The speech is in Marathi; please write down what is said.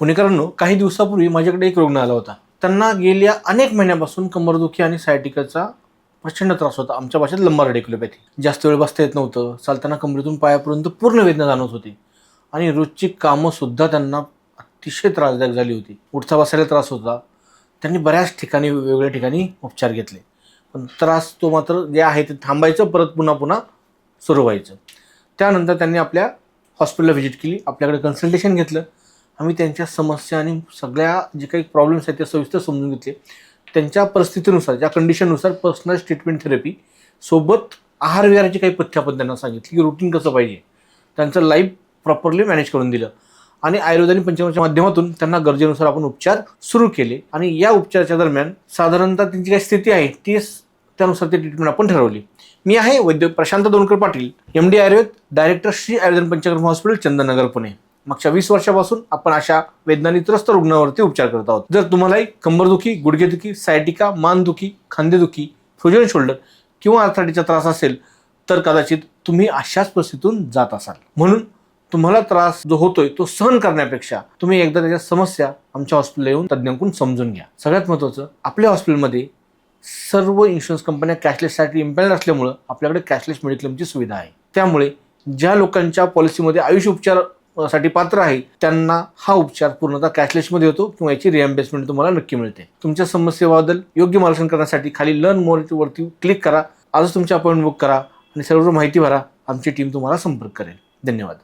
पुणेकरांनो, काही दिवसापूर्वी माझ्याकडे एक रुग्ण आला होता. त्यांना गेल्या अनेक महिन्यापासून कंबरदुखी आणि सायटिकाचा प्रचंड त्रास होता. आमच्या भाषेत लंबार रेडिक्युलोपॅथी. जास्त वेळ बसता येत नव्हतं. चालताना कमरेतून पायापर्यंत पूर्ण वेदना जाणवत होती आणि रोजची कामं सुद्धा त्यांना अतिशय त्रासदायक झाली होती. उठता बसायला त्रास होता. त्यांनी बऱ्याच ठिकाणी वेगवेगळ्या ठिकाणी उपचार घेतले, पण त्रास तो मात्र जे आहे ते थांबायचं, परत पुन्हा पुन्हा सुरू व्हायचं. त्यानंतर त्यांनी आपल्या हॉस्पिटलला व्हिजिट केली, आपल्याकडे कन्सल्टेशन घेतलं. आम्ही त्यांच्या समस्या आणि सगळ्या जे काही प्रॉब्लेम्स आहेत ते सविस्तर समजून घेतले. त्यांच्या परिस्थितीनुसार, ज्या कंडिशननुसार पर्सनल ट्रीटमेंट थेरपी सोबत आहार विहाराची काही पथ्य आपण त्यांना सांगितली की रुटीन कसं पाहिजे, त्यांचं लाईफ प्रॉपरली मॅनेज करून दिलं आणि आयुर्वेद आणि पंचकर्माच्या माध्यमातून त्यांना गरजेनुसार आपण उपचार सुरू केले. आणि या उपचाराच्या दरम्यान साधारणतः त्यांची काही स्थिती आहे ती त्यानुसार ती ट्रीटमेंट आपण ठरवली. मी आहे वैद्य प्रशांत दोनकर पाटील, MD आयुर्वेद, डायरेक्टर श्री आयुर्वेद आणि पंचकर्मा हॉस्पिटल, चंदननगर, पुणे. मागच्या 20 वर्षापासून आपण अशा वेदनांनी त्रस्त रुग्णांवरती उपचार करत आहोत. जर तुम्हालाही कंबरदुखी, गुडघेदुखी, सायटिका, मानदुखी, खांदेदुखी, फ्रोजन शोल्डर किंवा आर्थरायटिसचा त्रास असेल तर कदाचित तुम्ही अशाच परिस्थितीतून जात असाल. म्हणून तुम्हाला त्रास जो होतोय तो सहन करण्यापेक्षा तुम्ही एकदा त्याच्या समस्या आमच्या हॉस्पिटलला येऊन तज्ज्ञांकडून समजून घ्या. सगळ्यात महत्त्वाचं, आपल्या हॉस्पिटलमध्ये सर्व इन्शुरन्स कंपन्या कॅशलेससाठी इम्पॅनल असल्यामुळं आपल्याकडे कॅशलेस मेडिक्लेमची सुविधा आहे. त्यामुळे ज्या लोकांच्या पॉलिसीमध्ये आयुष उपचारासाठी पात्र आहे त्यांना हा उपचार पूर्णतः कॅशलेसमध्ये होतो किंवा याची रिएम्बर्समेंट तुम्हाला नक्की मिळते. तुमच्या समस्येबद्दल योग्य मार्गदर्शन करण्यासाठी खाली लर्न मोर वरती क्लिक करा. आजच तुमची अपॉइंटमेंट बुक करा आणि सर्व माहिती भरा. आमची टीम तुम्हाला संपर्क करेल. धन्यवाद.